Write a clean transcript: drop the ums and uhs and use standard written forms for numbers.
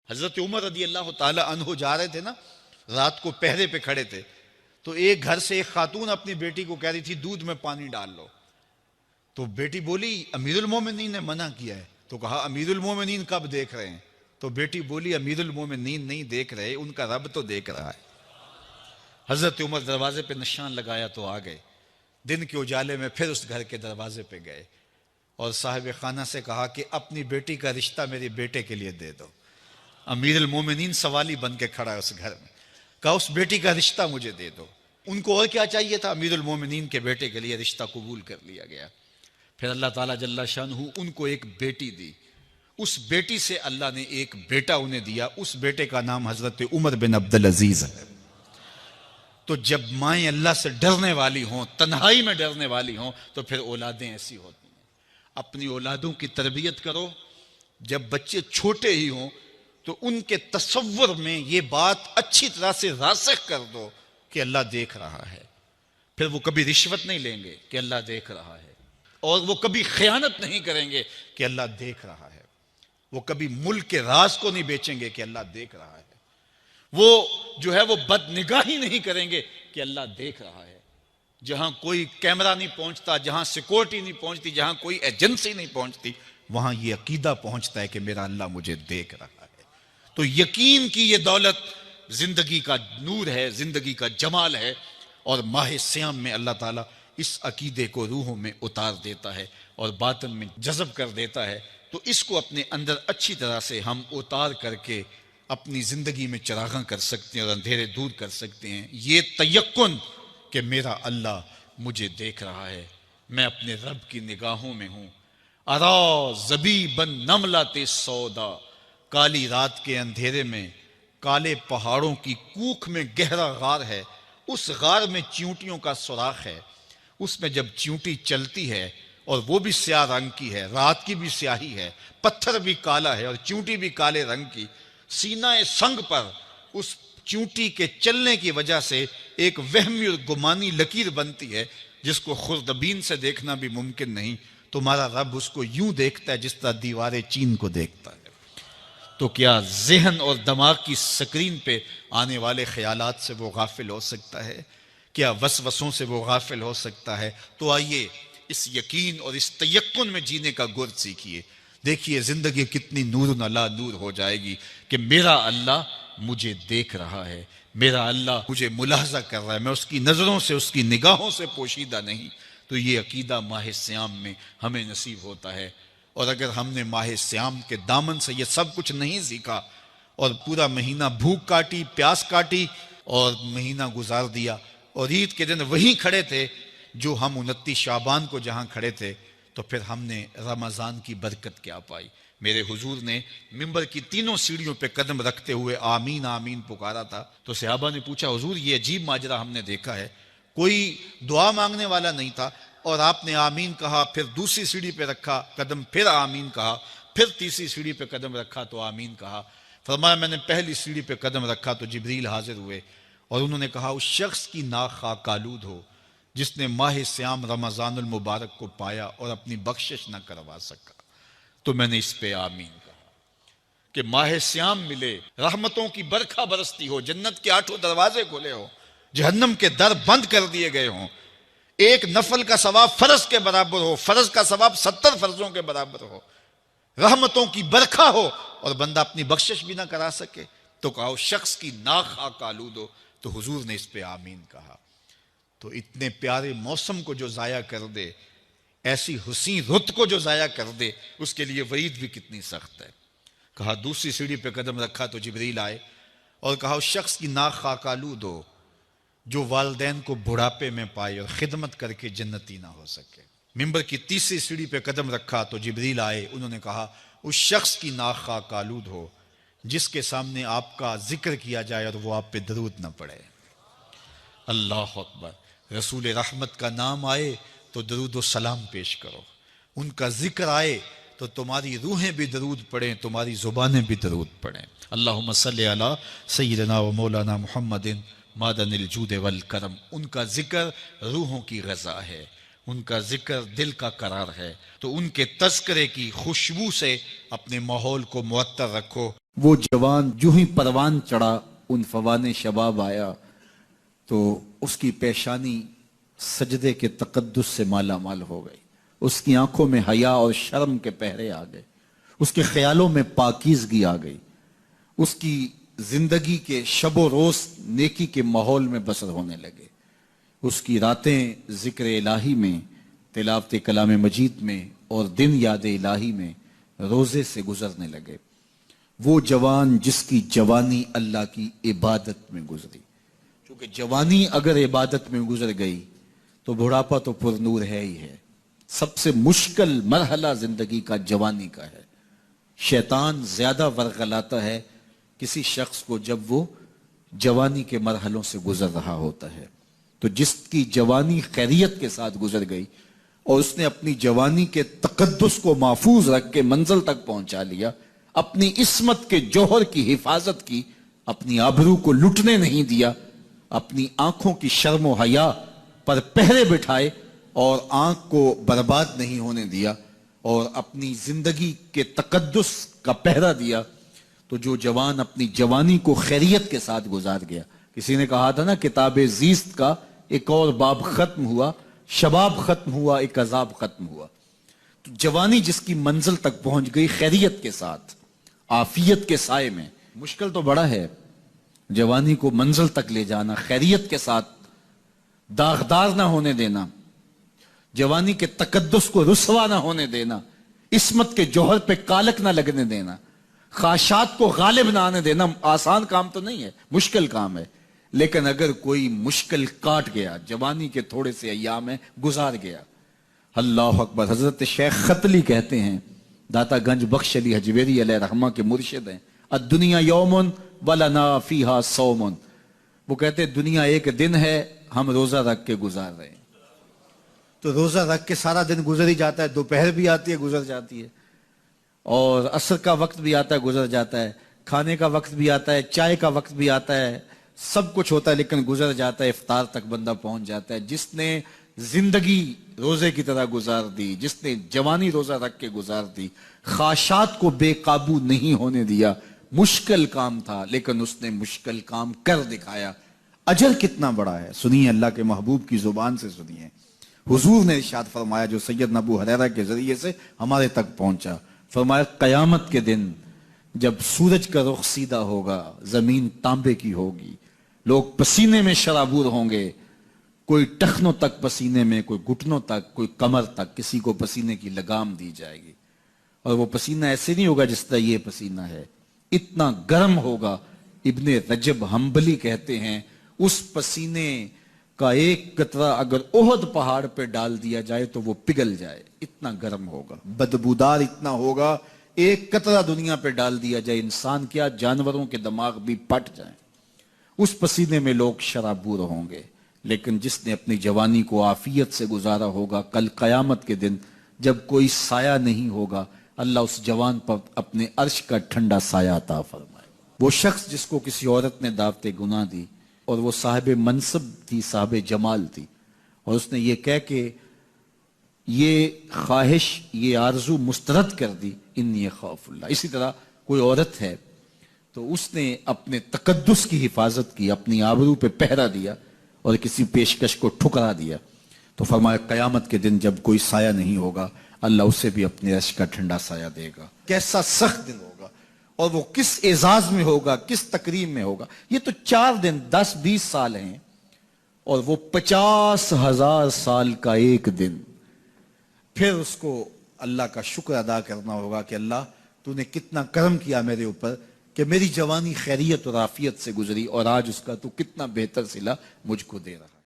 حضرت عمر رضی اللہ تعالی عنہ جا رہے تھے نا، رات کو پہرے پہ کھڑے تھے، تو ایک گھر سے ایک خاتون اپنی بیٹی کو کہہ رہی تھی دودھ میں پانی ڈال لو، تو بیٹی بولی امیر المومنین نے منع کیا ہے، تو کہا امیر المومنین کب دیکھ رہے ہیں؟ تو بیٹی بولی امیر المومنین نہیں دیکھ رہے، ان کا رب تو دیکھ رہا ہے۔ حضرت عمر دروازے پہ نشان لگایا تو آ گئے، دن کے اجالے میں پھر اس گھر کے دروازے پہ گئے اور صاحب خانہ سے کہا کہ اپنی بیٹی کا رشتہ میرے بیٹے کے لیے دے دو۔ امیر المومنین سوالی بن کے کھڑا ہے اس گھر میں، کہا اس بیٹی کا رشتہ مجھے دے دو۔ ان کو اور کیا چاہیے تھا؟ امیر المومنین کے بیٹے کے لیے رشتہ قبول کر لیا گیا۔ پھر اللہ تعالیٰ جل شانہ ان کو ایک بیٹی دی، اس بیٹی سے اللہ نے ایک بیٹا انہیں دیا، اس بیٹے کا نام حضرت عمر بن عبدالعزیز ہے۔ تو جب مائیں اللہ سے ڈرنے والی ہوں، تنہائی میں ڈرنے والی ہوں، تو پھر اولادیں ایسی ہوتی ہیں۔ اپنی اولادوں کی تربیت کرو، جب بچے چھوٹے ہی ہوں تو ان کے تصور میں یہ بات اچھی طرح سے راسخ کر دو کہ اللہ دیکھ رہا ہے۔ پھر وہ کبھی رشوت نہیں لیں گے کہ اللہ دیکھ رہا ہے، اور وہ کبھی خیانت نہیں کریں گے کہ اللہ دیکھ رہا ہے، وہ کبھی ملک کے راز کو نہیں بیچیں گے کہ اللہ دیکھ رہا ہے، وہ جو ہے وہ بد نگاہی نہیں کریں گے کہ اللہ دیکھ رہا ہے۔ جہاں کوئی کیمرہ نہیں پہنچتا، جہاں سیکورٹی نہیں پہنچتی، جہاں کوئی ایجنسی نہیں پہنچتی، وہاں یہ عقیدہ پہنچتا ہے کہ میرا اللہ مجھے دیکھ رہا ہے۔ تو یقین کی یہ دولت زندگی کا نور ہے، زندگی کا جمال ہے، اور ماہ سیام میں اللہ تعالیٰ اس عقیدے کو روحوں میں اتار دیتا ہے اور باطن میں جذب کر دیتا ہے۔ تو اس کو اپنے اندر اچھی طرح سے ہم اتار کر کے اپنی زندگی میں چراغاں کر سکتے ہیں اور اندھیرے دور کر سکتے ہیں۔ یہ تیقن کہ میرا اللہ مجھے دیکھ رہا ہے، میں اپنے رب کی نگاہوں میں ہوں۔ ارا زبیباً نملۃ سودا، کالی رات کے اندھیرے میں کالے پہاڑوں کی کوکھ میں گہرا غار ہے، اس غار میں چیونٹیوں کا سوراخ ہے، اس میں جب چیونٹی چلتی ہے اور وہ بھی سیاہ رنگ کی ہے، رات کی بھی سیاہی ہے، پتھر بھی کالا ہے اور چیونٹی بھی کالے رنگ کی، سینہ سنگ پر اس چیونٹی کے چلنے کی وجہ سے ایک وہمی اور گمانی لکیر بنتی ہے جس کو خوردبین سے دیکھنا بھی ممکن نہیں۔ تمہارا رب اس کو یوں دیکھتا ہے جس طرح دیوار چین کو دیکھتا ہے۔ تو کیا ذہن اور دماغ کی سکرین پہ آنے والے خیالات سے وہ غافل ہو سکتا ہے؟ کیا وسوسوں سے وہ غافل ہو سکتا ہے؟ تو آئیے اس یقین اور اس تیقن میں جینے کا گر سیکھیے۔ دیکھیے زندگی کتنی نور علی نور ہو جائے گی کہ میرا اللہ مجھے دیکھ رہا ہے، میرا اللہ مجھے ملاحظہ کر رہا ہے، میں اس کی نظروں سے، اس کی نگاہوں سے پوشیدہ نہیں۔ تو یہ عقیدہ ماہ سیام میں ہمیں نصیب ہوتا ہے۔ اور اگر ہم نے ماہ سیام کے دامن سے یہ سب کچھ نہیں سیکھا اور پورا مہینہ بھوک کاٹی، پیاس کاٹی اور مہینہ گزار دیا، اور عید کے دن وہیں کھڑے تھے جو ہم 29 شعبان کو جہاں کھڑے تھے، تو پھر ہم نے رمضان کی برکت کیا پائی؟ میرے حضور نے ممبر کی تینوں سیڑھیوں پہ قدم رکھتے ہوئے آمین آمین پکارا تھا، تو صحابہ نے پوچھا حضور یہ عجیب ماجرا ہم نے دیکھا ہے، کوئی دعا مانگنے والا نہیں تھا اور آپ نے آمین کہا، پھر دوسری سیڑھی پہ رکھا قدم، پھر آمین کہا، پھر تیسری سیڑھی پہ قدم رکھا تو آمین کہا۔ فرمایا میں نے پہلی سیڑھی پہ قدم رکھا تو جبریل حاضر ہوئے اور انہوں نے کہا اس شخص کی ناک خاک آلود ہو جس نے ماہ سیام رمضان المبارک کو پایا اور اپنی بخشش نہ کروا سکا۔ تو میں نے اس پہ آمین کہا کہ ماہ سیام ملے، رحمتوں کی برکھا برستی ہو، جنت کے 8 دروازے کھلے ہو، جہنم کے در بند کر دیے گئے ہوں، ایک نفل کا ثواب فرض کے برابر ہو، فرض کا ثواب 70 فرضوں کے برابر ہو، رحمتوں کی برکھا ہو اور بندہ اپنی بخشش بھی نہ کرا سکے، تو کہا اس شخص کی ناک خاک آلود ہو۔ تو حضور نے اس پہ آمین کہا۔ تو اتنے پیارے موسم کو جو ضائع کر دے، ایسی حسین رت کو جو ضائع کر دے، اس کے لیے وعید بھی کتنی سخت ہے۔ کہا دوسری سیڑھی پہ قدم رکھا تو جبریل آئے اور کہا اس شخص کی ناک خاک آلود ہو جو والدین کو بڑھاپے میں پائے اور خدمت کر کے جنتی نہ ہو سکے۔ ممبر کی تیسری سیڑھی پہ قدم رکھا تو جبریل آئے، انہوں نے کہا اس شخص کی ناک خاک آلود ہو جس کے سامنے آپ کا ذکر کیا جائے اور وہ آپ پہ درود نہ پڑے۔ اللہ اکبر۔ رسول رحمت کا نام آئے تو درود و سلام پیش کرو، ان کا ذکر آئے تو تمہاری روحیں بھی درود پڑھیں، تمہاری زبانیں بھی درود پڑھیں۔ اللہم صلی علی سیدنا و مولانا محمد معدن الجود والکرم۔ ان کا ذکر روحوں کی غذا ہے، ان کا ذکر دل کا قرار ہے، تو ان کے تذکرے کی خوشبو سے اپنے ماحول کو معطر رکھو۔ وہ جوان جو ہی پروان چڑھا ان فوان شباب آیا، تو اس کی پیشانی سجدے کے تقدس سے مالا مال ہو گئی، اس کی آنکھوں میں حیا اور شرم کے پہرے آ گئے، اس کے خیالوں میں پاکیزگی آ گئی، اس کی زندگی کے شب و روز نیکی کے ماحول میں بسر ہونے لگے، اس کی راتیں ذکر الہی میں، تلاوت کلام مجید میں، اور دن یاد الہی میں روزے سے گزرنے لگے۔ وہ جوان جس کی جوانی اللہ کی عبادت میں گزری، کیونکہ جوانی اگر عبادت میں گزر گئی تو بڑھاپا تو پر نور ہے ہی ہے۔ سب سے مشکل مرحلہ زندگی کا جوانی کا ہے۔ شیطان زیادہ ورغلاتا ہے کسی شخص کو جب وہ جوانی کے مرحلوں سے گزر رہا ہوتا ہے۔ تو جس کی جوانی خیریت کے ساتھ گزر گئی اور اس نے اپنی جوانی کے تقدس کو محفوظ رکھ کے منزل تک پہنچا لیا، اپنی عصمت کے جوہر کی حفاظت کی، اپنی آبرو کو لٹنے نہیں دیا، اپنی آنکھوں کی شرم و حیا پر پہرے بٹھائے اور آنکھ کو برباد نہیں ہونے دیا، اور اپنی زندگی کے تقدس کا پہرا دیا، تو جو جوان اپنی جوانی کو خیریت کے ساتھ گزار گیا۔ کسی نے کہا تھا نا، کتاب زیست کا ایک اور باب ختم ہوا، شباب ختم ہوا، ایک عذاب ختم ہوا۔ تو جوانی جس کی منزل تک پہنچ گئی خیریت کے ساتھ، عافیت کے سائے میں، مشکل تو بڑا ہے جوانی کو منزل تک لے جانا، خیریت کے ساتھ، داغدار نہ ہونے دینا، جوانی کے تقدس کو رسوا نہ ہونے دینا، عصمت کے جوہر پہ کالک نہ لگنے دینا، خواہشات کو غالب نہ آنے دینا۔ آسان کام تو نہیں ہے، مشکل کام ہے، لیکن اگر کوئی مشکل کاٹ گیا، جوانی کے تھوڑے سے ایام میں گزار گیا، اللہ اکبر۔ حضرت شیخ خطلی کہتے ہیں، داتا گنج بخش علی حجویری علیہ رحمہ کے مرشد ہیں، الدنیا یوم ولنا فیہا صوم۔ وہ کہتے ہیں دنیا ایک دن ہے، ہم روزہ رکھ کے گزار رہے ہیں۔ تو روزہ رکھ کے سارا دن گزر ہی جاتا ہے، دوپہر بھی آتی ہے گزر جاتی ہے، اور عصر کا وقت بھی آتا ہے گزر جاتا ہے، کھانے کا وقت بھی آتا ہے، چائے کا وقت بھی آتا ہے، سب کچھ ہوتا ہے لیکن گزر جاتا ہے، افطار تک بندہ پہنچ جاتا ہے۔ جس نے زندگی روزے کی طرح گزار دی، جس نے جوانی روزہ رکھ کے گزار دی، خواہشات کو بے قابو نہیں ہونے دیا، مشکل کام تھا لیکن اس نے مشکل کام کر دکھایا۔ اجر کتنا بڑا ہے، سنیے اللہ کے محبوب کی زبان سے سنیے۔ حضور نے ارشاد فرمایا جو سیدنا ابو ہریرہ کے ذریعے سے ہمارے تک پہنچا، فرمایا قیامت کے دن جب سورج کا رخ سیدھا ہوگا، زمین تانبے کی ہوگی، لوگ پسینے میں شرابور ہوں گے، کوئی ٹخنوں تک پسینے میں، کوئی گھٹنوں تک، کوئی کمر تک، کسی کو پسینے کی لگام دی جائے گی، اور وہ پسینہ ایسے نہیں ہوگا جس طرح یہ پسینہ ہے، اتنا گرم ہوگا۔ ابن رجب حنبلی کہتے ہیں اس پسینے کا ایک قطرہ اگر احد پہاڑ پہ ڈال دیا جائے تو وہ پگھل جائے، اتنا گرم ہوگا، بدبودار اتنا ہوگا، ایک قطرہ دنیا پہ ڈال دیا جائے، انسان کیا جانوروں کے دماغ بھی پھٹ جائیں، اس پسینے میں لوگ شرابور ہوں گے۔ لیکن جس نے اپنی جوانی کو عافیت سے گزارا ہوگا، کل قیامت کے دن جب کوئی سایہ نہیں ہوگا، اللہ اس جوان پر اپنے عرش کا ٹھنڈا سایہ عطا فرمائے۔ وہ شخص جس کو کسی عورت نے دعوت گناہ دی، اور وہ صاحب منصب تھی، صاحب جمال تھی، اور اس نے یہ کہہ کہ یہ خواہش، یہ آرزو مسترد کر دی، انی خاف اللہ۔ اسی طرح کوئی عورت ہے تو اس نے اپنے تقدس کی حفاظت کی، اپنی آبرو پہ پہرا دیا اور کسی پیشکش کو ٹھکرا دیا، تو فرمایا قیامت کے دن جب کوئی سایہ نہیں ہوگا، اللہ اسے بھی اپنے عرش کا ٹھنڈا سایہ دے گا۔ کیسا سخت دن ہوگا، اور وہ کس اعزاز میں ہوگا، کس تکریم میں ہوگا۔ یہ تو 4 دن 10-20 سال ہیں، اور وہ 50,000 سال کا ایک دن۔ پھر اس کو اللہ کا شکر ادا کرنا ہوگا کہ اللہ تو نے کتنا کرم کیا میرے اوپر کہ میری جوانی خیریت اور عافیت سے گزری، اور آج اس کا تو کتنا بہتر صلہ مجھ کو دے رہا۔